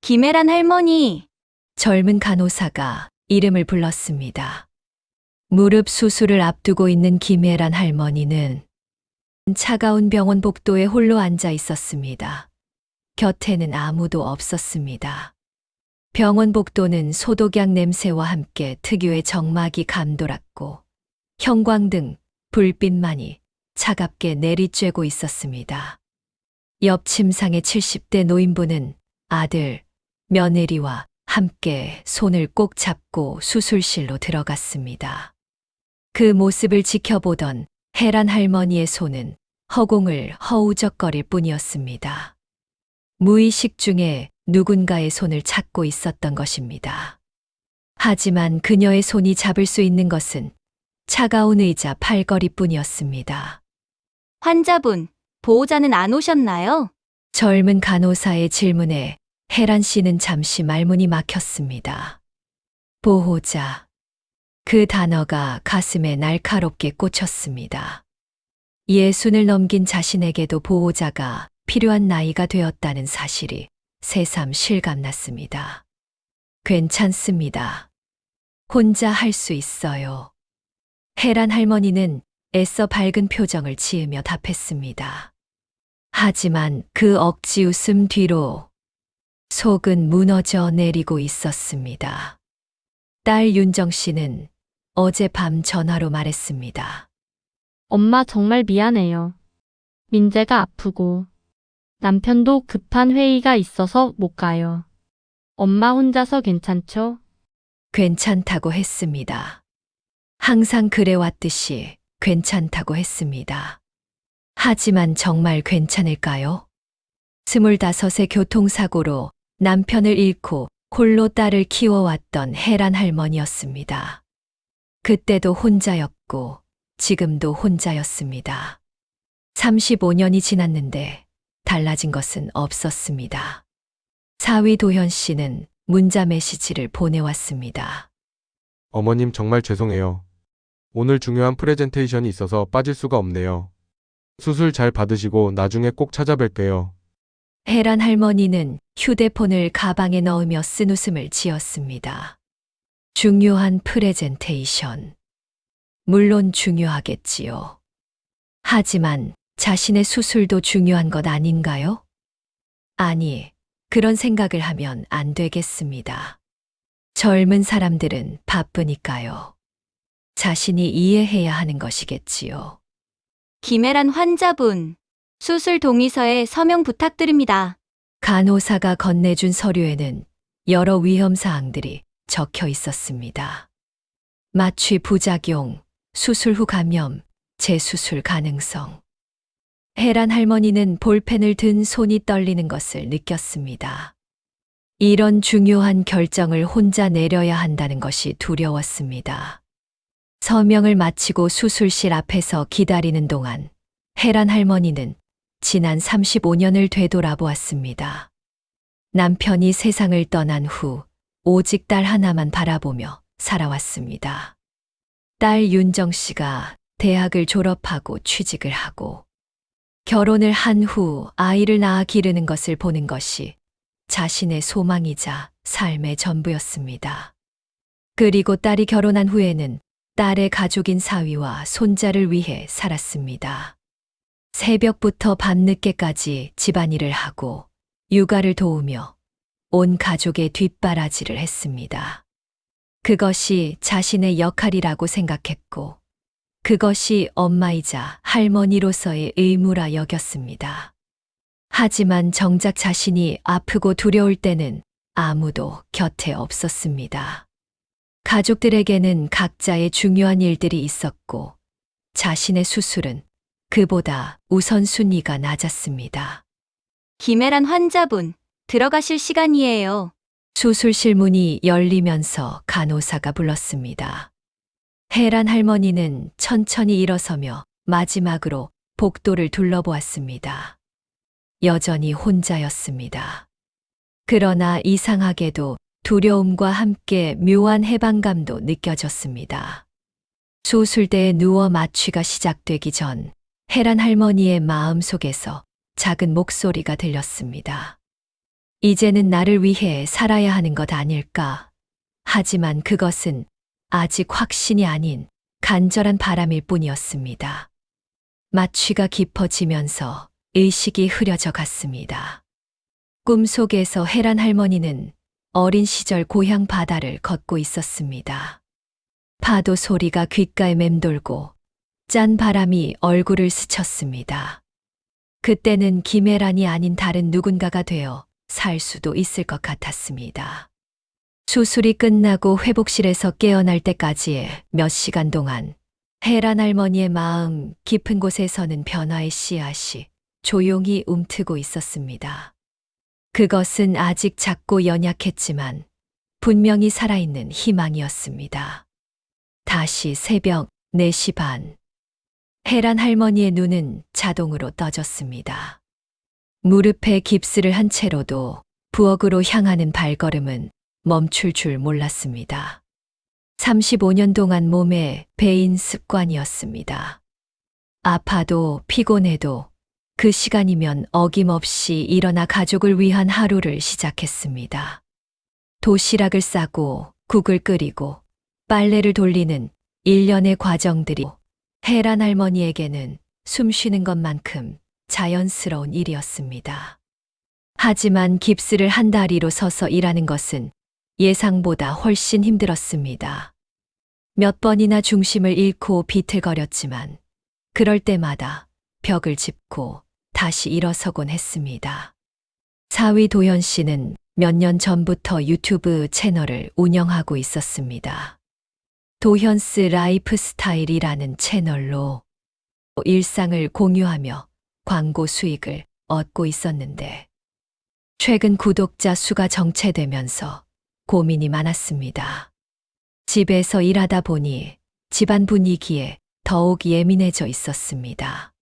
김혜란 할머니, 젊은 간호사가 이름을 불렀습니다. 무릎 수술을 앞두고 있는 김혜란 할머니는 차가운 병원 복도에 홀로 앉아 있었습니다. 곁에는 아무도 없었습니다. 병원 복도는 소독약 냄새와 함께 특유의 적막이 감돌았고 형광등, 불빛만이 차갑게 내리쬐고 있었습니다. 옆 침상의 70대 노인분은 아들, 며느리와 함께 손을 꼭 잡고 수술실로 들어갔습니다. 그 모습을 지켜보던 혜란 할머니의 손은 허공을 허우적거릴 뿐이었습니다. 무의식 중에 누군가의 손을 찾고 있었던 것입니다. 하지만 그녀의 손이 잡을 수 있는 것은 차가운 의자 팔걸이뿐이었습니다. 환자분, 보호자는 안 오셨나요? 젊은 간호사의 질문에 혜란 씨는 잠시 말문이 막혔습니다. 보호자. 그 단어가 가슴에 날카롭게 꽂혔습니다. 60을 넘긴 자신에게도 보호자가 필요한 나이가 되었다는 사실이 새삼 실감났습니다. 괜찮습니다. 혼자 할 수 있어요. 혜란 할머니는 애써 밝은 표정을 지으며 답했습니다. 하지만 그 억지 웃음 뒤로 속은 무너져 내리고 있었습니다. 딸 윤정 씨는 어젯밤 전화로 말했습니다. 엄마 정말 미안해요. 민재가 아프고 남편도 급한 회의가 있어서 못 가요. 엄마 혼자서 괜찮죠? 괜찮다고 했습니다. 항상 그래왔듯이 괜찮다고 했습니다. 하지만 정말 괜찮을까요? 25의 교통사고로 남편을 잃고 홀로 딸을 키워왔던 혜란 할머니였습니다. 그때도 혼자였고 지금도 혼자였습니다. 35년이 지났는데 달라진 것은 없었습니다. 사위 도현 씨는 문자 메시지를 보내왔습니다. 어머님 정말 죄송해요. 오늘 중요한 프레젠테이션이 있어서 빠질 수가 없네요. 수술 잘 받으시고 나중에 꼭 찾아뵐게요. 혜란 할머니는 휴대폰을 가방에 넣으며 쓴웃음을 지었습니다. 중요한 프레젠테이션. 물론 중요하겠지요. 하지만 자신의 수술도 중요한 것 아닌가요? 아니, 그런 생각을 하면 안 되겠습니다. 젊은 사람들은 바쁘니까요. 자신이 이해해야 하는 것이겠지요. 김혜란 환자분, 수술 동의서에 서명 부탁드립니다. 간호사가 건네준 서류에는 여러 위험사항들이 적혀 있었습니다. 마취 부작용, 수술 후 감염, 재수술 가능성. 혜란 할머니는 볼펜을 든 손이 떨리는 것을 느꼈습니다. 이런 중요한 결정을 혼자 내려야 한다는 것이 두려웠습니다. 서명을 마치고 수술실 앞에서 기다리는 동안 혜란 할머니는 지난 35년을 되돌아보았습니다. 남편이 세상을 떠난 후 오직 딸 하나만 바라보며 살아왔습니다. 딸 윤정 씨가 대학을 졸업하고 취직을 하고 결혼을 한 후 아이를 낳아 기르는 것을 보는 것이 자신의 소망이자 삶의 전부였습니다. 그리고 딸이 결혼한 후에는 딸의 가족인 사위와 손자를 위해 살았습니다. 새벽부터 밤늦게까지 집안일을 하고 육아를 도우며 온 가족의 뒷바라지를 했습니다. 그것이 자신의 역할이라고 생각했고 그것이 엄마이자 할머니로서의 의무라 여겼습니다. 하지만 정작 자신이 아프고 두려울 때는 아무도 곁에 없었습니다. 가족들에게는 각자의 중요한 일들이 있었고 자신의 수술은 그보다 우선순위가 낮았습니다. 김혜란 환자분, 들어가실 시간이에요. 수술실 문이 열리면서 간호사가 불렀습니다. 혜란 할머니는 천천히 일어서며 마지막으로 복도를 둘러보았습니다. 여전히 혼자였습니다. 그러나 이상하게도 두려움과 함께 묘한 해방감도 느껴졌습니다. 수술대에 누워 마취가 시작되기 전 혜란 할머니의 마음 속에서 작은 목소리가 들렸습니다. 이제는 나를 위해 살아야 하는 것 아닐까. 하지만 그것은 아직 확신이 아닌 간절한 바람일 뿐이었습니다. 마취가 깊어지면서 의식이 흐려져 갔습니다. 꿈속에서 혜란 할머니는 어린 시절 고향 바다를 걷고 있었습니다. 파도 소리가 귓가에 맴돌고 짠 바람이 얼굴을 스쳤습니다. 그때는 김혜란이 아닌 다른 누군가가 되어 살 수도 있을 것 같았습니다. 수술이 끝나고 회복실에서 깨어날 때까지의 몇 시간 동안 혜란 할머니의 마음 깊은 곳에서는 변화의 씨앗이 조용히 움트고 있었습니다. 그것은 아직 작고 연약했지만 분명히 살아있는 희망이었습니다. 다시 새벽 4시 반. 혜란 할머니의 눈은 자동으로 떠졌습니다. 무릎에 깁스를 한 채로도 부엌으로 향하는 발걸음은 멈출 줄 몰랐습니다. 35년 동안 몸에 배인 습관이었습니다. 아파도 피곤해도 그 시간이면 어김없이 일어나 가족을 위한 하루를 시작했습니다. 도시락을 싸고 국을 끓이고 빨래를 돌리는 일련의 과정들이 혜란 할머니에게는 숨 쉬는 것만큼 자연스러운 일이었습니다. 하지만 깁스를 한 다리로 서서 일하는 것은 예상보다 훨씬 힘들었습니다. 몇 번이나 중심을 잃고 비틀거렸지만 그럴 때마다 벽을 짚고 다시 일어서곤 했습니다. 사위 도현 씨는 몇 년 전부터 유튜브 채널을 운영하고 있었습니다. 도현스 라이프 스타일이라는 채널로 일상을 공유하며 광고 수익을 얻고 있었는데 최근 구독자 수가 정체되면서 고민이 많았습니다. 집에서 일하다 보니 집안 분위기에 더욱 예민해져 있었습니다.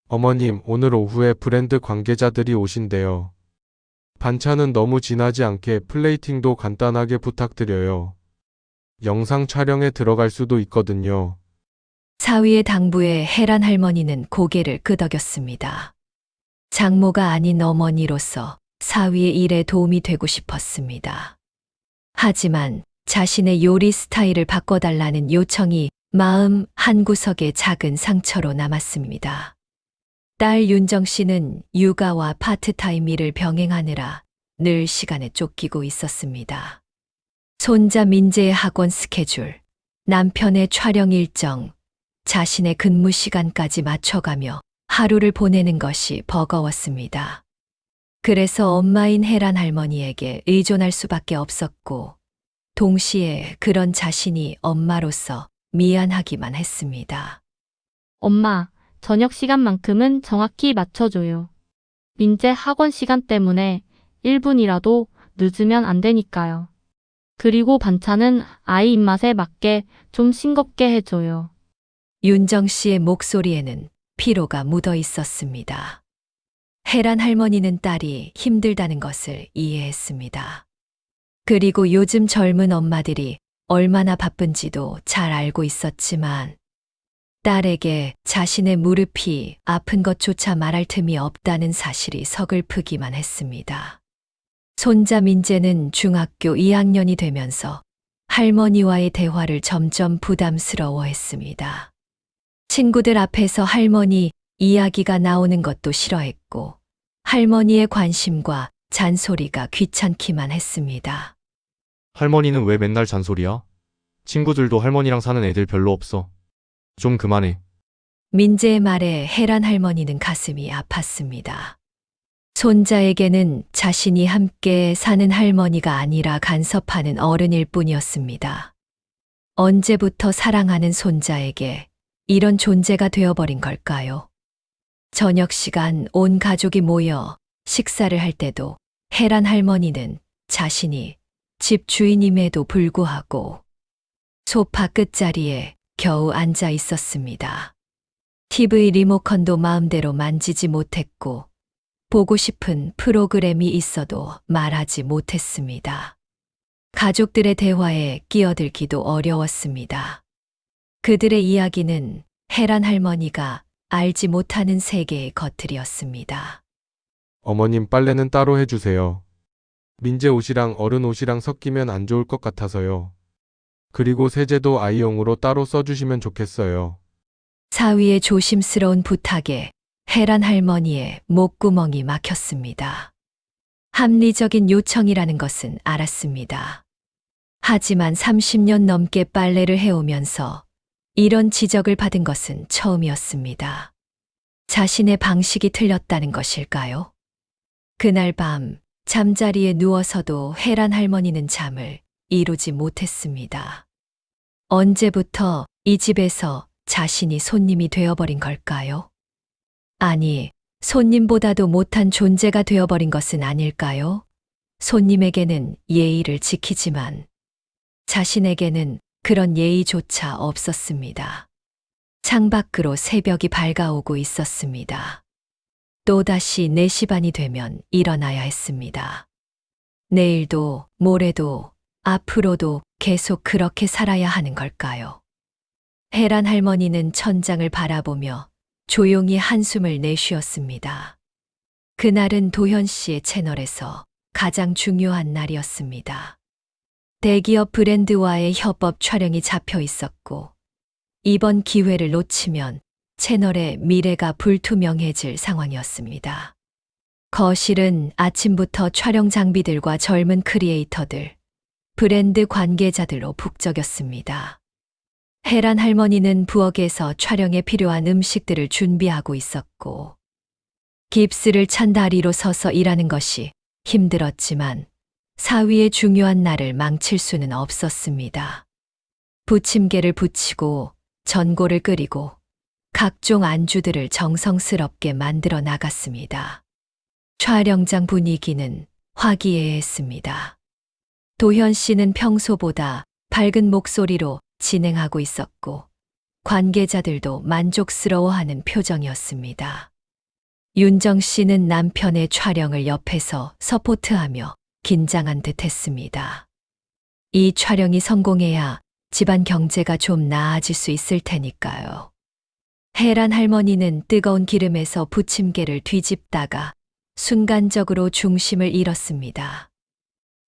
어머님, 오늘 오후에 브랜드 관계자들이 오신대요. 반찬은 너무 진하지 않게 플레이팅도 간단하게 부탁드려요. 영상 촬영에 들어갈 수도 있거든요. 사위의 당부에 혜란 할머니는 고개를 끄덕였습니다. 장모가 아닌 어머니로서 사위의 일에 도움이 되고 싶었습니다. 하지만 자신의 요리 스타일을 바꿔달라는 요청이 마음 한구석에 작은 상처로 남았습니다. 딸 윤정 씨는 육아와 파트타임 일을 병행하느라 늘 시간에 쫓기고 있었습니다. 손자 민재의 학원 스케줄, 남편의 촬영 일정, 자신의 근무 시간까지 맞춰가며 하루를 보내는 것이 버거웠습니다. 그래서 엄마인 혜란 할머니에게 의존할 수밖에 없었고, 동시에 그런 자신이 엄마로서 미안하기만 했습니다. 엄마, 저녁 시간만큼은 정확히 맞춰줘요. 민재 학원 시간 때문에 1분이라도 늦으면 안 되니까요. 그리고 반찬은 아이 입맛에 맞게 좀 싱겁게 해줘요. 윤정 씨의 목소리에는 피로가 묻어 있었습니다. 혜란 할머니는 딸이 힘들다는 것을 이해했습니다. 그리고 요즘 젊은 엄마들이 얼마나 바쁜지도 잘 알고 있었지만 딸에게 자신의 무릎이 아픈 것조차 말할 틈이 없다는 사실이 서글프기만 했습니다. 손자 민재는 중학교 2학년이 되면서 할머니와의 대화를 점점 부담스러워했습니다. 친구들 앞에서 할머니 이야기가 나오는 것도 싫어했고 할머니의 관심과 잔소리가 귀찮기만 했습니다. 할머니는 왜 맨날 잔소리야? 친구들도 할머니랑 사는 애들 별로 없어. 좀 그만해. 민재의 말에 혜란 할머니는 가슴이 아팠습니다. 손자에게는 자신이 함께 사는 할머니가 아니라 간섭하는 어른일 뿐이었습니다. 언제부터 사랑하는 손자에게 이런 존재가 되어버린 걸까요? 저녁 시간 온 가족이 모여 식사를 할 때도 혜란 할머니는 자신이 집 주인임에도 불구하고 소파 끝자리에 겨우 앉아 있었습니다. TV 리모컨도 마음대로 만지지 못했고 보고 싶은 프로그램이 있어도 말하지 못했습니다. 가족들의 대화에 끼어들기도 어려웠습니다. 그들의 이야기는 혜란 할머니가 알지 못하는 세계의 겉틀이었습니다. 어머님, 빨래는 따로 해주세요. 민재 옷이랑 어른 옷이랑 섞이면 안 좋을 것 같아서요. 그리고 세제도 아이용으로 따로 써주시면 좋겠어요. 사위의 조심스러운 부탁에 혜란 할머니의 목구멍이 막혔습니다. 합리적인 요청이라는 것은 알았습니다. 하지만 30년 넘게 빨래를 해오면서 이런 지적을 받은 것은 처음이었습니다. 자신의 방식이 틀렸다는 것일까요? 그날 밤 잠자리에 누워서도 혜란 할머니는 잠을 이루지 못했습니다. 언제부터 이 집에서 자신이 손님이 되어버린 걸까요? 아니, 손님보다도 못한 존재가 되어버린 것은 아닐까요? 손님에게는 예의를 지키지만 자신에게는 그런 예의조차 없었습니다. 창밖으로 새벽이 밝아오고 있었습니다. 또다시 4시 반이 되면 일어나야 했습니다. 내일도, 모레도, 앞으로도 계속 그렇게 살아야 하는 걸까요? 혜란 할머니는 천장을 바라보며 조용히 한숨을 내쉬었습니다. 그날은 도현 씨의 채널에서 가장 중요한 날이었습니다. 대기업 브랜드와의 협업 촬영이 잡혀 있었고, 이번 기회를 놓치면 채널의 미래가 불투명해질 상황이었습니다. 거실은 아침부터 촬영 장비들과 젊은 크리에이터들, 브랜드 관계자들로 북적였습니다. 혜란 할머니는 부엌에서 촬영에 필요한 음식들을 준비하고 있었고, 깁스를 찬 다리로 서서 일하는 것이 힘들었지만 사위의 중요한 날을 망칠 수는 없었습니다. 부침개를 부치고 전골을 끓이고 각종 안주들을 정성스럽게 만들어 나갔습니다. 촬영장 분위기는 화기애애했습니다. 도현 씨는 평소보다 밝은 목소리로 진행하고 있었고 관계자들도 만족스러워하는 표정이었습니다. 윤정 씨는 남편의 촬영을 옆에서 서포트하며 긴장한 듯 했습니다. 이 촬영이 성공해야 집안 경제가 좀 나아질 수 있을 테니까요. 혜란 할머니는 뜨거운 기름에서 부침개를 뒤집다가 순간적으로 중심을 잃었습니다.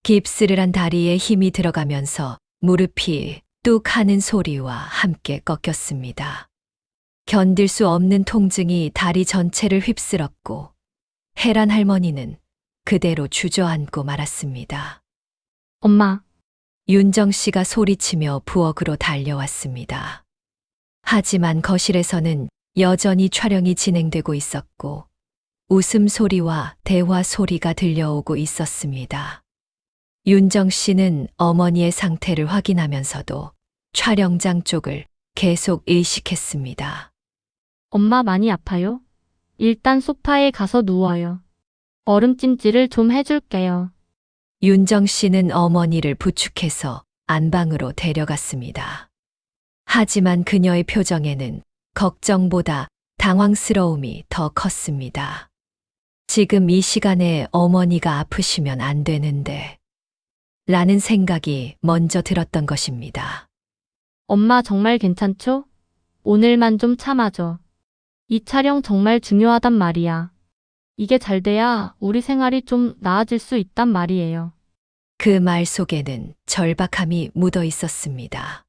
깁스를 한 다리에 힘이 들어가면서 무릎이 뚝 하는 소리와 함께 꺾였습니다. 견딜 수 없는 통증이 다리 전체를 휩쓸었고 혜란 할머니는 그대로 주저앉고 말았습니다. 엄마, 윤정 씨가 소리치며 부엌으로 달려왔습니다. 하지만 거실에서는 여전히 촬영이 진행되고 있었고 웃음소리와 대화 소리가 들려오고 있었습니다. 윤정 씨는 어머니의 상태를 확인하면서도 촬영장 쪽을 계속 의식했습니다. 엄마 많이 아파요? 일단 소파에 가서 누워요. 얼음찜질을 좀 해줄게요. 윤정 씨는 어머니를 부축해서 안방으로 데려갔습니다. 하지만 그녀의 표정에는 걱정보다 당황스러움이 더 컸습니다. 지금 이 시간에 어머니가 아프시면 안 되는데, 라는 생각이 먼저 들었던 것입니다. 엄마 정말 괜찮죠? 오늘만 좀 참아줘. 이 촬영 정말 중요하단 말이야. 이게 잘 돼야 우리 생활이 좀 나아질 수 있단 말이에요. 그 말 속에는 절박함이 묻어 있었습니다.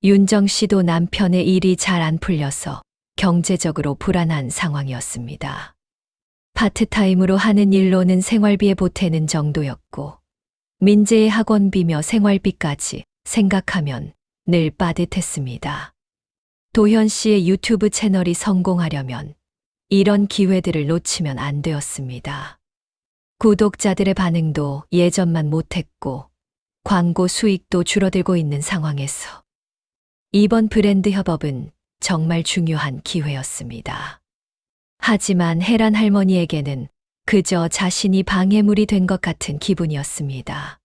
윤정 씨도 남편의 일이 잘 안 풀려서 경제적으로 불안한 상황이었습니다. 파트타임으로 하는 일로는 생활비에 보태는 정도였고, 민재의 학원비며 생활비까지 생각하면 늘 빠듯했습니다. 도현 씨의 유튜브 채널이 성공하려면 이런 기회들을 놓치면 안 되었습니다. 구독자들의 반응도 예전만 못했고 광고 수익도 줄어들고 있는 상황에서 이번 브랜드 협업은 정말 중요한 기회였습니다. 하지만 혜란 할머니에게는 그저 자신이 방해물이 된 것 같은 기분이었습니다.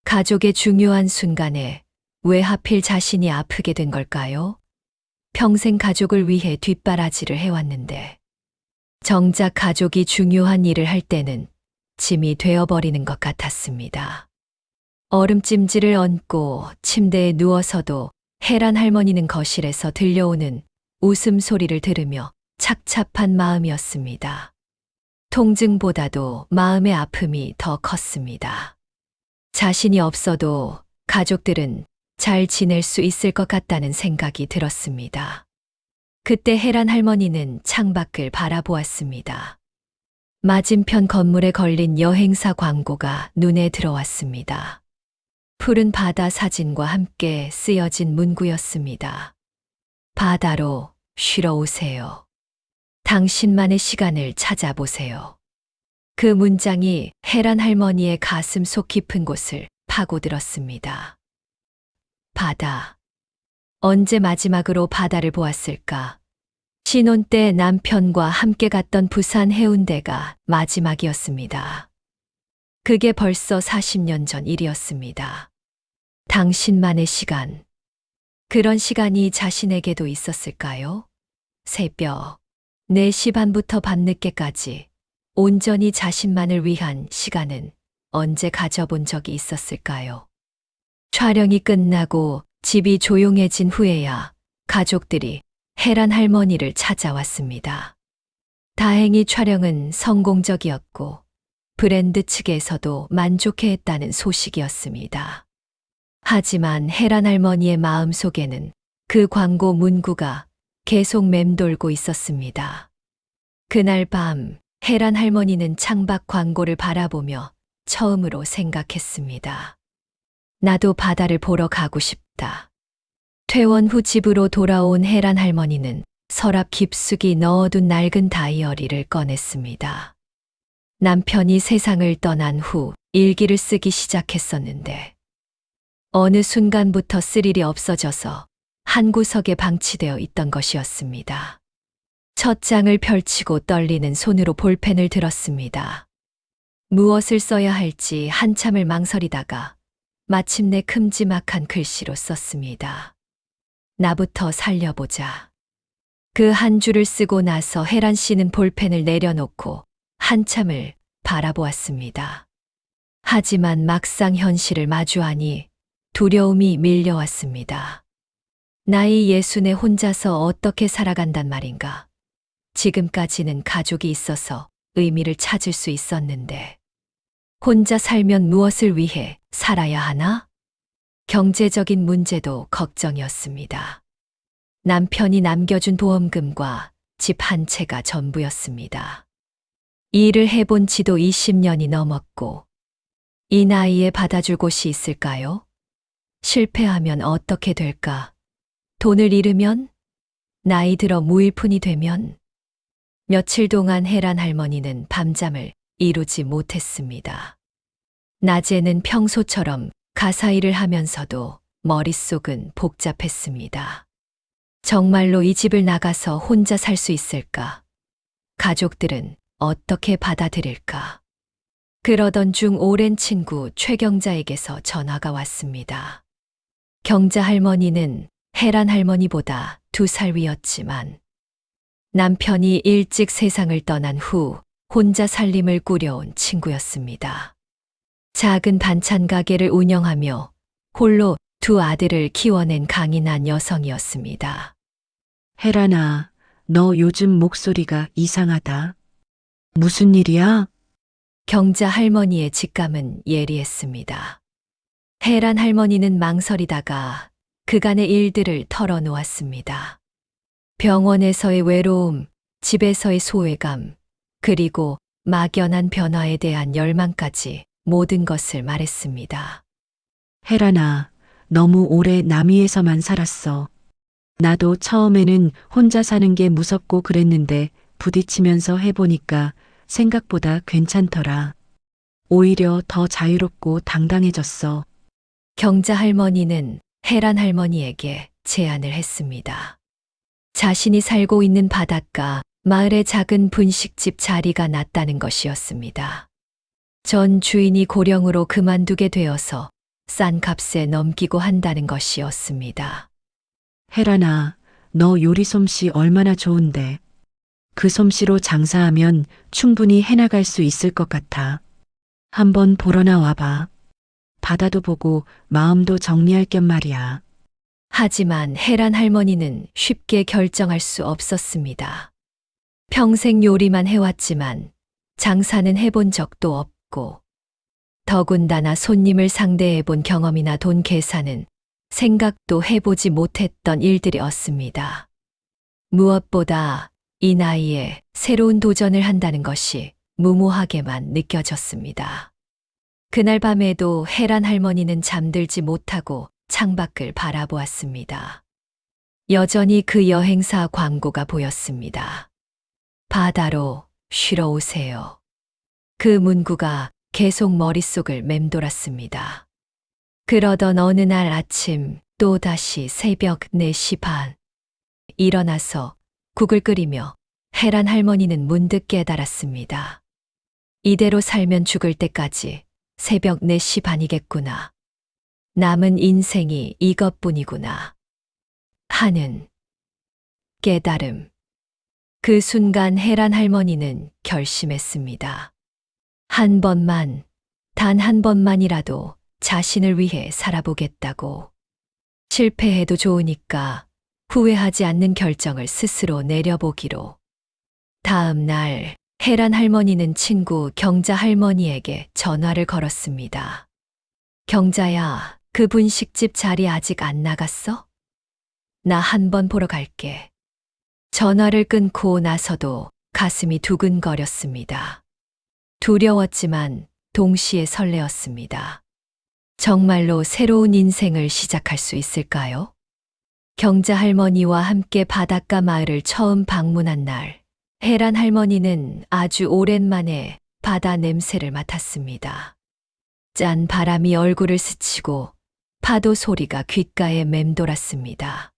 가족의 중요한 순간에 왜 하필 자신이 아프게 된 걸까요? 평생 가족을 위해 뒷바라지를 해왔는데 정작 가족이 중요한 일을 할 때는 짐이 되어버리는 것 같았습니다. 얼음찜질을 얹고 침대에 누워서도 혜란 할머니는 거실에서 들려오는 웃음소리를 들으며 착잡한 마음이었습니다. 통증보다도 마음의 아픔이 더 컸습니다. 자신이 없어도 가족들은 잘 지낼 수 있을 것 같다는 생각이 들었습니다. 그때 혜란 할머니는 창밖을 바라보았습니다. 맞은편 건물에 걸린 여행사 광고가 눈에 들어왔습니다. 푸른 바다 사진과 함께 쓰여진 문구였습니다. 바다로 쉬러 오세요. 당신만의 시간을 찾아보세요. 그 문장이 혜란 할머니의 가슴 속 깊은 곳을 파고들었습니다. 바다. 언제 마지막으로 바다를 보았을까? 신혼 때 남편과 함께 갔던 부산 해운대가 마지막이었습니다. 그게 벌써 40년 전 일이었습니다. 당신만의 시간. 그런 시간이 자신에게도 있었을까요? 새벽 4시 반부터 밤늦게까지 온전히 자신만을 위한 시간은 언제 가져본 적이 있었을까요? 촬영이 끝나고 집이 조용해진 후에야 가족들이 혜란 할머니를 찾아왔습니다. 다행히 촬영은 성공적이었고 브랜드 측에서도 만족해했다는 소식이었습니다. 하지만 혜란 할머니의 마음 속에는 그 광고 문구가 계속 맴돌고 있었습니다. 그날 밤 혜란 할머니는 창밖 광고를 바라보며 처음으로 생각했습니다. 나도 바다를 보러 가고 싶다. 퇴원 후 집으로 돌아온 혜란 할머니는 서랍 깊숙이 넣어둔 낡은 다이어리를 꺼냈습니다. 남편이 세상을 떠난 후 일기를 쓰기 시작했었는데 어느 순간부터 쓸 일이 없어져서 한 구석에 방치되어 있던 것이었습니다. 첫 장을 펼치고 떨리는 손으로 볼펜을 들었습니다. 무엇을 써야 할지 한참을 망설이다가 마침내 큼지막한 글씨로 썼습니다. 나부터 살려보자. 그 한 줄을 쓰고 나서 혜란 씨는 볼펜을 내려놓고 한참을 바라보았습니다. 하지만 막상 현실을 마주하니 두려움이 밀려왔습니다. 나이 60에 혼자서 어떻게 살아간단 말인가. 지금까지는 가족이 있어서 의미를 찾을 수 있었는데 혼자 살면 무엇을 위해 살아야 하나? 경제적인 문제도 걱정이었습니다. 남편이 남겨준 보험금과 집 한 채가 전부였습니다. 일을 해본 지도 20년이 넘었고 이 나이에 받아줄 곳이 있을까요? 실패하면 어떻게 될까? 돈을 잃으면? 나이 들어 무일푼이 되면? 며칠 동안 혜란 할머니는 밤잠을 이루지 못했습니다. 낮에는 평소처럼 가사일을 하면서도 머릿속은 복잡했습니다. 정말로 이 집을 나가서 혼자 살 수 있을까? 가족들은 어떻게 받아들일까? 그러던 중 오랜 친구 최경자에게서 전화가 왔습니다. 경자 할머니는 혜란 할머니보다 2살 위였지만 남편이 일찍 세상을 떠난 후 혼자 살림을 꾸려온 친구였습니다. 작은 반찬 가게를 운영하며 홀로 2 아들을 키워낸 강인한 여성이었습니다. 혜란아, 너 요즘 목소리가 이상하다. 무슨 일이야? 경자 할머니의 직감은 예리했습니다. 혜란 할머니는 망설이다가 그간의 일들을 털어놓았습니다. 병원에서의 외로움, 집에서의 소외감, 그리고 막연한 변화에 대한 열망까지 모든 것을 말했습니다. 혜란아, 너무 오래 남이에서만 살았어. 나도 처음에는 혼자 사는 게 무섭고 그랬는데 부딪히면서 해보니까 생각보다 괜찮더라. 오히려 더 자유롭고 당당해졌어. 경자 할머니는 혜란 할머니에게 제안을 했습니다. 자신이 살고 있는 바닷가 마을의 작은 분식집 자리가 났다는 것이었습니다. 전 주인이 고령으로 그만두게 되어서 싼 값에 넘기고 한다는 것이었습니다. 혜란아, 너 요리 솜씨 얼마나 좋은데. 그 솜씨로 장사하면 충분히 해나갈 수 있을 것 같아. 한번 보러 나와봐. 바다도 보고 마음도 정리할 겸 말이야. 하지만 혜란 할머니는 쉽게 결정할 수 없었습니다. 평생 요리만 해왔지만 장사는 해본 적도 없고, 더군다나 손님을 상대해 본 경험이나 돈 계산은 생각도 해보지 못했던 일들이었습니다. 무엇보다 이 나이에 새로운 도전을 한다는 것이 무모하게만 느껴졌습니다. 그날 밤에도 혜란 할머니는 잠들지 못하고 창밖을 바라보았습니다. 여전히 그 여행사 광고가 보였습니다. 바다로 쉬러 오세요. 그 문구가 계속 머릿속을 맴돌았습니다. 그러던 어느 날 아침 또다시 새벽 4시 반. 일어나서 국을 끓이며 혜란 할머니는 문득 깨달았습니다. 이대로 살면 죽을 때까지 새벽 4시 반이겠구나. 남은 인생이 이것뿐이구나. 하는 깨달음. 그 순간 혜란 할머니는 결심했습니다. 한 번만, 단 한 번만이라도 자신을 위해 살아보겠다고. 실패해도 좋으니까 후회하지 않는 결정을 스스로 내려보기로. 다음 날, 혜란 할머니는 친구 경자 할머니에게 전화를 걸었습니다. 경자야, 그 분식집 자리 아직 안 나갔어? 나 한 번 보러 갈게. 전화를 끊고 나서도 가슴이 두근거렸습니다. 두려웠지만 동시에 설레었습니다. 정말로 새로운 인생을 시작할 수 있을까요? 경자 할머니와 함께 바닷가 마을을 처음 방문한 날, 혜란 할머니는 아주 오랜만에 바다 냄새를 맡았습니다. 짠 바람이 얼굴을 스치고 파도 소리가 귓가에 맴돌았습니다.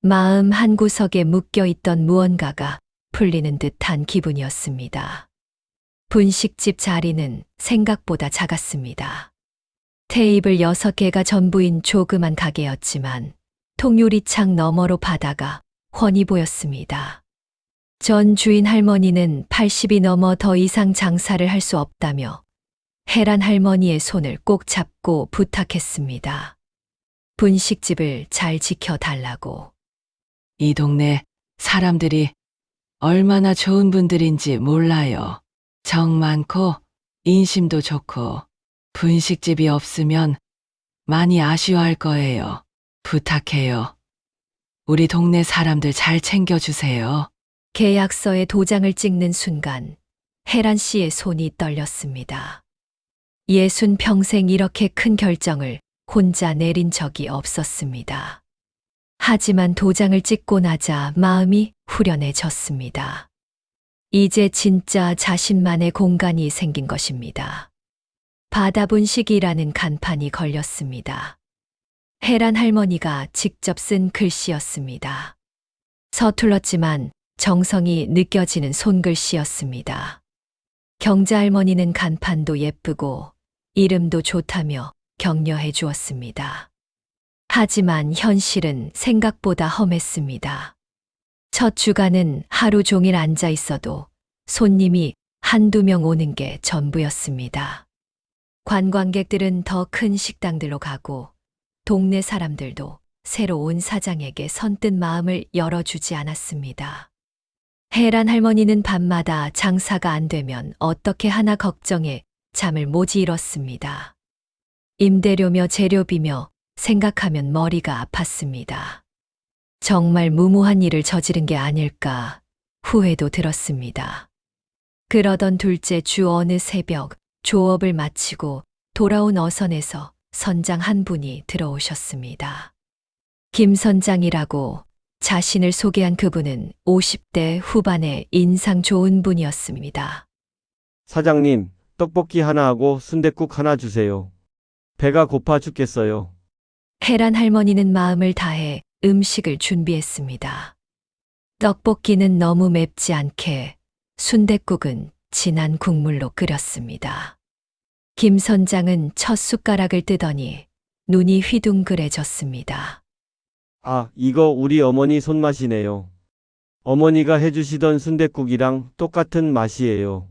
마음 한구석에 묶여있던 무언가가 풀리는 듯한 기분이었습니다. 분식집 자리는 생각보다 작았습니다. 테이블 6개가 전부인 조그만 가게였지만 통유리창 너머로 바다가 훤히 보였습니다. 전 주인 할머니는 80이 넘어 더 이상 장사를 할 수 없다며 혜란 할머니의 손을 꼭 잡고 부탁했습니다. 분식집을 잘 지켜달라고. 이 동네 사람들이 얼마나 좋은 분들인지 몰라요. 정 많고 인심도 좋고 분식집이 없으면 많이 아쉬워할 거예요. 부탁해요. 우리 동네 사람들 잘 챙겨주세요. 계약서에 도장을 찍는 순간 혜란 씨의 손이 떨렸습니다. 60평생 이렇게 큰 결정을 혼자 내린 적이 없었습니다. 하지만 도장을 찍고 나자 마음이 후련해졌습니다. 이제 진짜 자신만의 공간이 생긴 것입니다. 바다분식이라는 간판이 걸렸습니다. 혜란 할머니가 직접 쓴 글씨였습니다. 서툴렀지만 정성이 느껴지는 손글씨였습니다. 경자 할머니는 간판도 예쁘고 이름도 좋다며 격려해 주었습니다. 하지만 현실은 생각보다 험했습니다. 첫 주간은 하루 종일 앉아 있어도 손님이 한두 명 오는 게 전부였습니다. 관광객들은 더 큰 식당들로 가고 동네 사람들도 새로 온 사장에게 선뜻 마음을 열어주지 않았습니다. 혜란 할머니는 밤마다 장사가 안 되면 어떻게 하나 걱정해 잠을 못 이뤘습니다. 임대료며 재료비며 생각하면 머리가 아팠습니다. 정말 무모한 일을 저지른 게 아닐까 후회도 들었습니다. 그러던 둘째 주 어느 새벽 조업을 마치고 돌아온 어선에서 선장 한 분이 들어오셨습니다. 김 선장이라고 자신을 소개한 그분은 50대 후반의 인상 좋은 분이었습니다. 사장님, 떡볶이 하나 하고 순댓국 하나 주세요. 배가 고파 죽겠어요. 혜란 할머니는 마음을 다해 음식을 준비했습니다. 떡볶이는 너무 맵지 않게, 순댓국은 진한 국물로 끓였습니다. 김 선장은 첫 숟가락을 뜨더니 눈이 휘둥그레졌습니다. 아, 이거 우리 어머니 손맛이네요. 어머니가 해주시던 순댓국이랑 똑같은 맛이에요.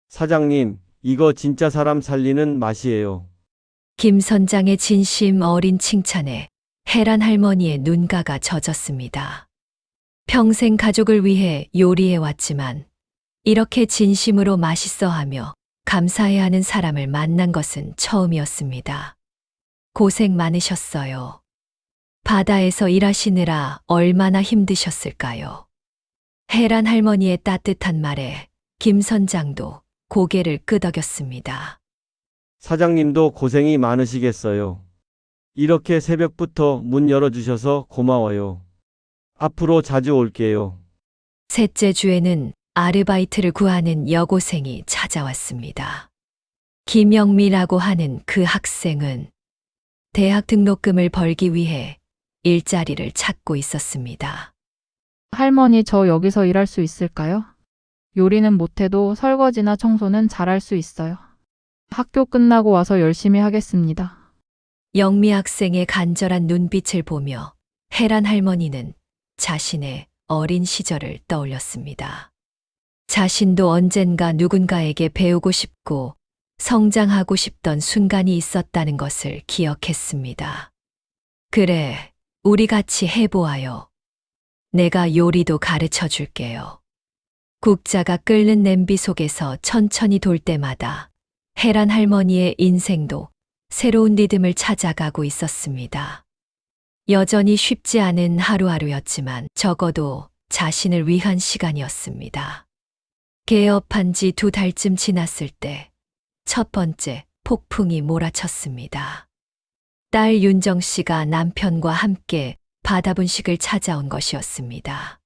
사장님, 이거 진짜 사람 살리는 맛이에요. 김 선장의 진심 어린 칭찬에 혜란 할머니의 눈가가 젖었습니다. 평생 가족을 위해 요리해왔지만 이렇게 진심으로 맛있어하며 감사해하는 사람을 만난 것은 처음이었습니다. 고생 많으셨어요. 바다에서 일하시느라 얼마나 힘드셨을까요? 혜란 할머니의 따뜻한 말에 김 선장도 고개를 끄덕였습니다. 사장님도 고생이 많으시겠어요. 이렇게 새벽부터 문 열어주셔서 고마워요. 앞으로 자주 올게요. 셋째 주에는 아르바이트를 구하는 여고생이 찾아왔습니다. 김영미라고 하는 그 학생은 대학 등록금을 벌기 위해 일자리를 찾고 있었습니다. 할머니, 저 여기서 일할 수 있을까요? 요리는 못해도 설거지나 청소는 잘할 수 있어요. 학교 끝나고 와서 열심히 하겠습니다. 영미 학생의 간절한 눈빛을 보며 혜란 할머니는 자신의 어린 시절을 떠올렸습니다. 자신도 언젠가 누군가에게 배우고 싶고 성장하고 싶던 순간이 있었다는 것을 기억했습니다. 그래, 우리 같이 해보아요. 내가 요리도 가르쳐 줄게요. 국자가 끓는 냄비 속에서 천천히 돌 때마다 혜란 할머니의 인생도 새로운 리듬을 찾아가고 있었습니다. 여전히 쉽지 않은 하루하루였지만 적어도 자신을 위한 시간이었습니다. 개업한 지 2달쯤 지났을 때 첫 번째 폭풍이 몰아쳤습니다. 딸 윤정 씨가 남편과 함께 바다분식을 찾아온 것이었습니다.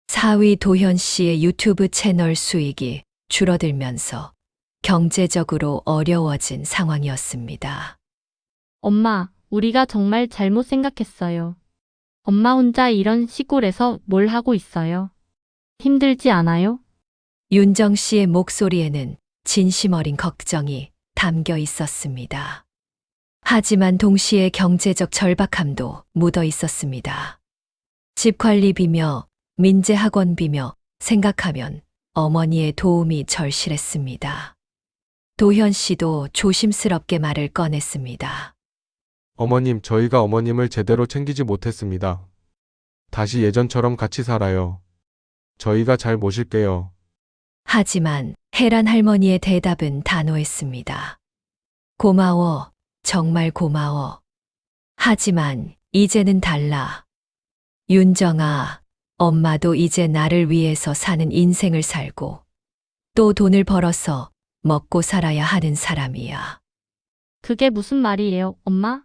사위 도현 씨의 유튜브 채널 수익이 줄어들면서 경제적으로 어려워진 상황이었습니다. 엄마, 우리가 정말 잘못 생각했어요. 엄마 혼자 이런 시골에서 뭘 하고 있어요? 힘들지 않아요? 윤정 씨의 목소리에는 진심 어린 걱정이 담겨 있었습니다. 하지만 동시에 경제적 절박함도 묻어 있었습니다. 집 관리비며 민재 학원비며 생각하면 어머니의 도움이 절실했습니다. 도현 씨도 조심스럽게 말을 꺼냈습니다. 어머님, 저희가 어머님을 제대로 챙기지 못했습니다. 다시 예전처럼 같이 살아요. 저희가 잘 모실게요. 하지만 혜란 할머니의 대답은 단호했습니다. 고마워, 정말 고마워. 하지만 이제는 달라. 윤정아, 엄마도 이제 나를 위해서 사는 인생을 살고 또 돈을 벌어서 먹고 살아야 하는 사람이야. 그게 무슨 말이에요, 엄마?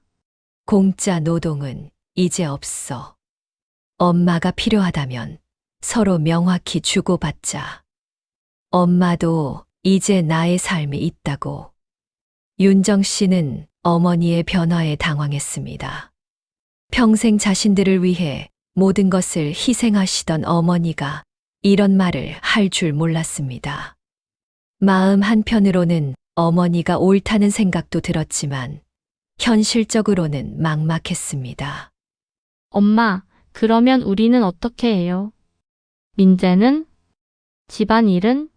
공짜 노동은 이제 없어. 엄마가 필요하다면 서로 명확히 주고받자. 엄마도 이제 나의 삶이 있다고. 윤정 씨는 어머니의 변화에 당황했습니다. 평생 자신들을 위해 모든 것을 희생하시던 어머니가 이런 말을 할 줄 몰랐습니다. 마음 한편으로는 어머니가 옳다는 생각도 들었지만 현실적으로는 막막했습니다. 엄마, 그러면 우리는 어떻게 해요? 민재는? 집안일은?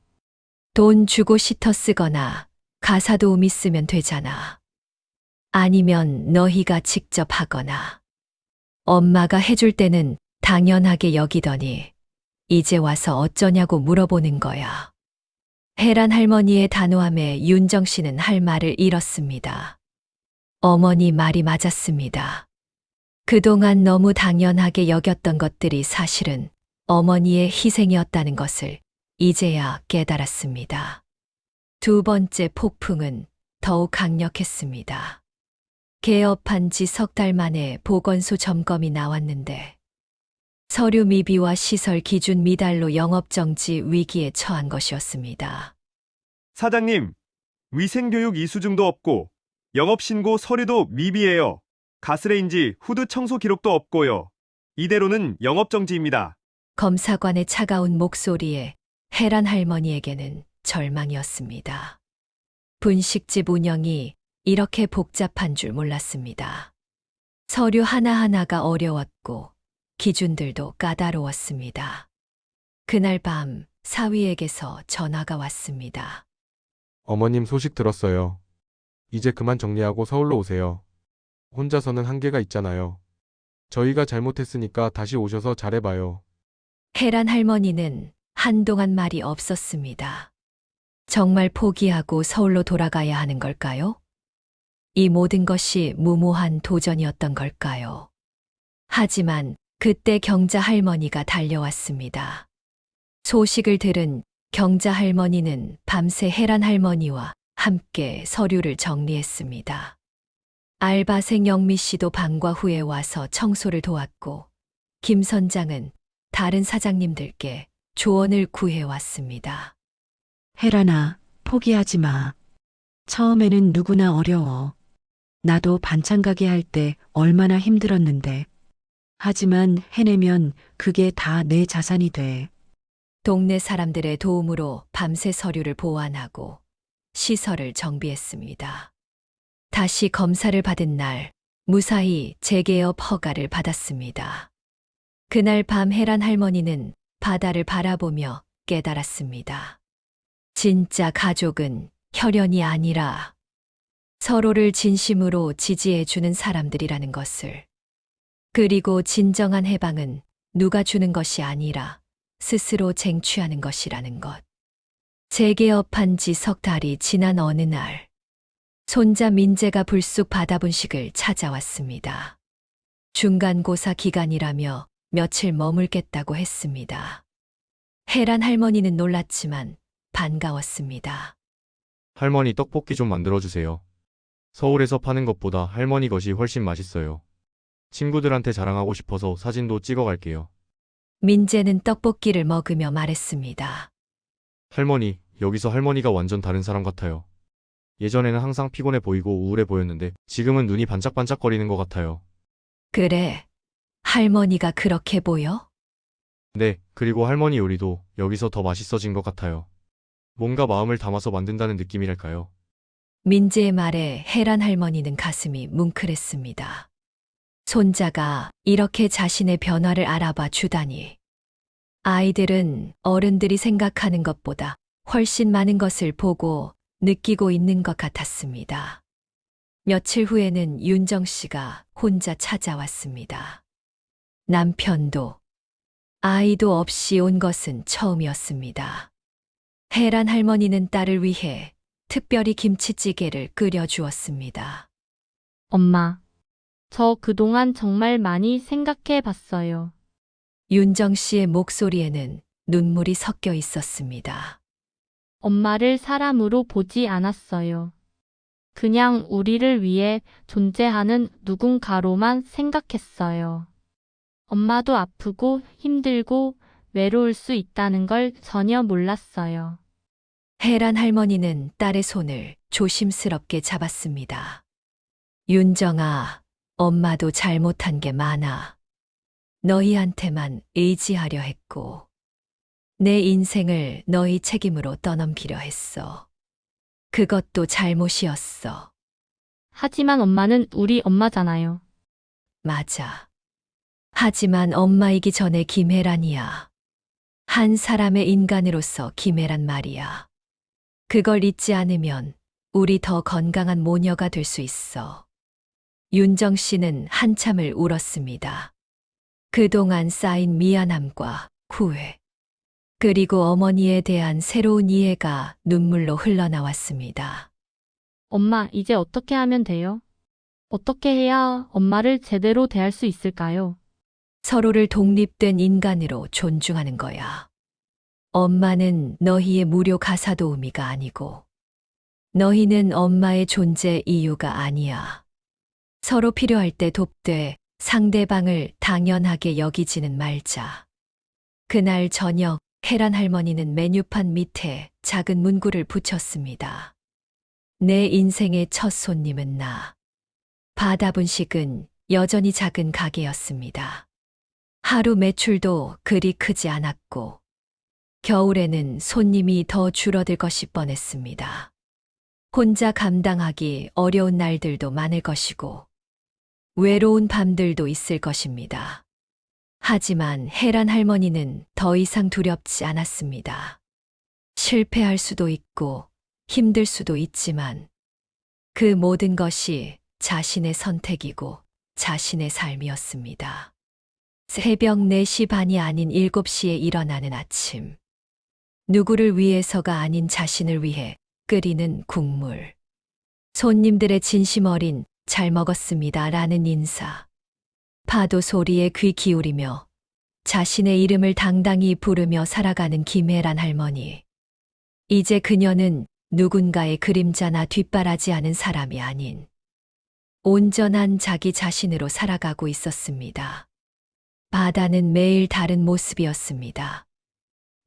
돈 주고 시터 쓰거나 가사 도우미 쓰면 되잖아. 아니면 너희가 직접 하거나. 엄마가 해줄 때는 당연하게 여기더니 이제 와서 어쩌냐고 물어보는 거야. 혜란 할머니의 단호함에 윤정 씨는 할 말을 잃었습니다. 어머니 말이 맞았습니다. 그동안 너무 당연하게 여겼던 것들이 사실은 어머니의 희생이었다는 것을 이제야 깨달았습니다. 두 번째 폭풍은 더욱 강력했습니다. 개업한 지 3달 만에 보건소 점검이 나왔는데 서류 미비와 시설 기준 미달로 영업정지 위기에 처한 것이었습니다. 사장님, 위생교육 이수증도 없고 영업신고 서류도 미비해요. 가스레인지 후드 청소 기록도 없고요. 이대로는 영업정지입니다. 검사관의 차가운 목소리에 혜란 할머니에게는 절망이었습니다. 분식집 운영이 이렇게 복잡한 줄 몰랐습니다. 서류 하나하나가 어려웠고 기준들도 까다로웠습니다. 그날 밤 사위에게서 전화가 왔습니다. 어머님 소식 들었어요. 이제 그만 정리하고 서울로 오세요. 혼자서는 한계가 있잖아요. 저희가 잘못했으니까 다시 오셔서 잘해봐요. 혜란 할머니는 한동안 말이 없었습니다. 정말 포기하고 서울로 돌아가야 하는 걸까요? 이 모든 것이 무모한 도전이었던 걸까요? 하지만 그때 경자 할머니가 달려왔습니다. 소식을 들은 경자 할머니는 밤새 혜란 할머니와 함께 서류를 정리했습니다. 알바생 영미 씨도 방과 후에 와서 청소를 도왔고, 김 선장은 다른 사장님들께 조언을 구해왔습니다. 혜란아, 포기하지 마. 처음에는 누구나 어려워. 나도 반찬 가게 할 때 얼마나 힘들었는데. 하지만 해내면 그게 다 내 자산이 돼. 동네 사람들의 도움으로 밤새 서류를 보완하고 시설을 정비했습니다. 다시 검사를 받은 날, 무사히 재개업 허가를 받았습니다. 그날 밤 혜란 할머니는 바다를 바라보며 깨달았습니다. 진짜 가족은 혈연이 아니라 서로를 진심으로 지지해주는 사람들이라는 것을. 그리고 진정한 해방은 누가 주는 것이 아니라 스스로 쟁취하는 것이라는 것. 재개업한 지 석 달이 지난 어느 날, 손자 민재가 불쑥 바다분식을 찾아왔습니다. 중간고사 기간이라며 며칠 머물겠다고 했습니다. 혜란 할머니는 놀랐지만 반가웠습니다. 할머니 떡볶이 좀 만들어주세요. 서울에서 파는 것보다 할머니 것이 훨씬 맛있어요. 친구들한테 자랑하고 싶어서 사진도 찍어갈게요. 민재는 떡볶이를 먹으며 말했습니다. 할머니, 여기서 할머니가 완전 다른 사람 같아요. 예전에는 항상 피곤해 보이고 우울해 보였는데 지금은 눈이 반짝반짝거리는 것 같아요. 그래, 할머니가 그렇게 보여? 네, 그리고 할머니 요리도 여기서 더 맛있어진 것 같아요. 뭔가 마음을 담아서 만든다는 느낌이랄까요? 민재의 말에 혜란 할머니는 가슴이 뭉클했습니다. 손자가 이렇게 자신의 변화를 알아봐 주다니. 아이들은 어른들이 생각하는 것보다 훨씬 많은 것을 보고 느끼고 있는 것 같았습니다. 며칠 후에는 윤정 씨가 혼자 찾아왔습니다. 남편도, 아이도 없이 온 것은 처음이었습니다. 혜란 할머니는 딸을 위해 특별히 김치찌개를 끓여주었습니다. 엄마, 저 그동안 정말 많이 생각해 봤어요. 윤정 씨의 목소리에는 눈물이 섞여 있었습니다. 엄마를 사람으로 보지 않았어요. 그냥 우리를 위해 존재하는 누군가로만 생각했어요. 엄마도 아프고 힘들고 외로울 수 있다는 걸 전혀 몰랐어요. 혜란 할머니는 딸의 손을 조심스럽게 잡았습니다. 윤정아, 엄마도 잘못한 게 많아. 너희한테만 의지하려 했고, 내 인생을 너희 책임으로 떠넘기려 했어. 그것도 잘못이었어. 하지만 엄마는 우리 엄마잖아요. 맞아. 하지만 엄마이기 전에 김혜란이야. 한 사람의 인간으로서 김혜란 말이야. 그걸 잊지 않으면 우리 더 건강한 모녀가 될 수 있어. 윤정 씨는 한참을 울었습니다. 그동안 쌓인 미안함과 후회, 그리고 어머니에 대한 새로운 이해가 눈물로 흘러나왔습니다. 엄마, 이제 어떻게 하면 돼요? 어떻게 해야 엄마를 제대로 대할 수 있을까요? 서로를 독립된 인간으로 존중하는 거야. 엄마는 너희의 무료 가사 도우미가 아니고, 너희는 엄마의 존재 이유가 아니야. 서로 필요할 때 돕되 상대방을 당연하게 여기지는 말자. 그날 저녁 혜란 할머니는 메뉴판 밑에 작은 문구를 붙였습니다. 내 인생의 첫 손님은 나. 바다분식은 여전히 작은 가게였습니다. 하루 매출도 그리 크지 않았고, 겨울에는 손님이 더 줄어들 것이 뻔했습니다. 혼자 감당하기 어려운 날들도 많을 것이고, 외로운 밤들도 있을 것입니다. 하지만 혜란 할머니는 더 이상 두렵지 않았습니다. 실패할 수도 있고 힘들 수도 있지만 그 모든 것이 자신의 선택이고 자신의 삶이었습니다. 새벽 4시 반이 아닌 7시에 일어나는 아침. 누구를 위해서가 아닌 자신을 위해 끓이는 국물. 손님들의 진심 어린 잘 먹었습니다 라는 인사. 파도 소리에 귀 기울이며 자신의 이름을 당당히 부르며 살아가는 김혜란 할머니. 이제 그녀는 누군가의 그림자나 뒷바라지하는 사람이 아닌 온전한 자기 자신으로 살아가고 있었습니다. 바다는 매일 다른 모습이었습니다.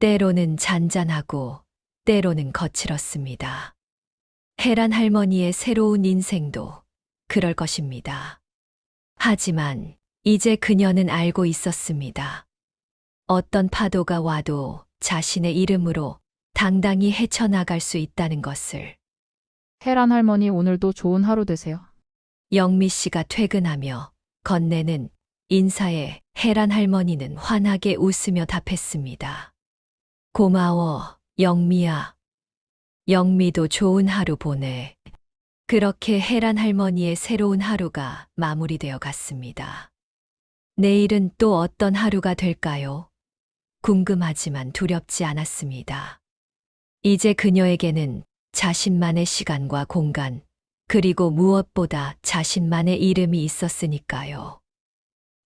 때로는 잔잔하고 때로는 거칠었습니다. 혜란 할머니의 새로운 인생도 그럴 것입니다. 하지만 이제 그녀는 알고 있었습니다. 어떤 파도가 와도 자신의 이름으로 당당히 헤쳐나갈 수 있다는 것을. 혜란 할머니 오늘도 좋은 하루 되세요. 영미 씨가 퇴근하며 건네는 인사에 혜란 할머니는 환하게 웃으며 답했습니다. 고마워, 영미야. 영미도 좋은 하루 보내. 그렇게 혜란 할머니의 새로운 하루가 마무리되어 갔습니다. 내일은 또 어떤 하루가 될까요? 궁금하지만 두렵지 않았습니다. 이제 그녀에게는 자신만의 시간과 공간, 그리고 무엇보다 자신만의 이름이 있었으니까요.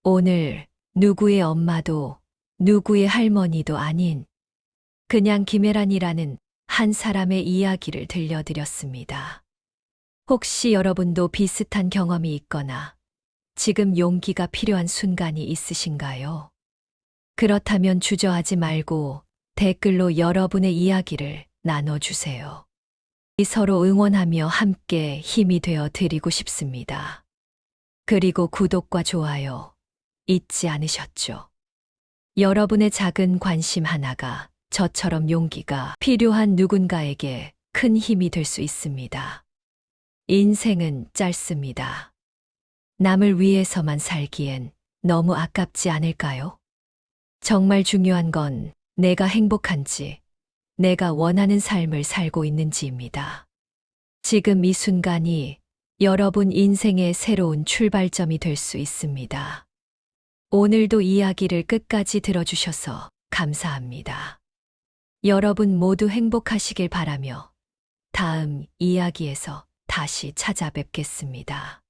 오늘 누구의 엄마도 누구의 할머니도 아닌 그냥 김혜란이라는 한 사람의 이야기를 들려드렸습니다. 혹시 여러분도 비슷한 경험이 있거나 지금 용기가 필요한 순간이 있으신가요? 그렇다면 주저하지 말고 댓글로 여러분의 이야기를 나눠주세요. 서로 응원하며 함께 힘이 되어 드리고 싶습니다. 그리고 구독과 좋아요 잊지 않으셨죠? 여러분의 작은 관심 하나가 저처럼 용기가 필요한 누군가에게 큰 힘이 될 수 있습니다. 인생은 짧습니다. 남을 위해서만 살기엔 너무 아깝지 않을까요? 정말 중요한 건 내가 행복한지, 내가 원하는 삶을 살고 있는지입니다. 지금 이 순간이 여러분 인생의 새로운 출발점이 될 수 있습니다. 오늘도 이야기를 끝까지 들어주셔서 감사합니다. 여러분 모두 행복하시길 바라며 다음 이야기에서 다시 찾아뵙겠습니다.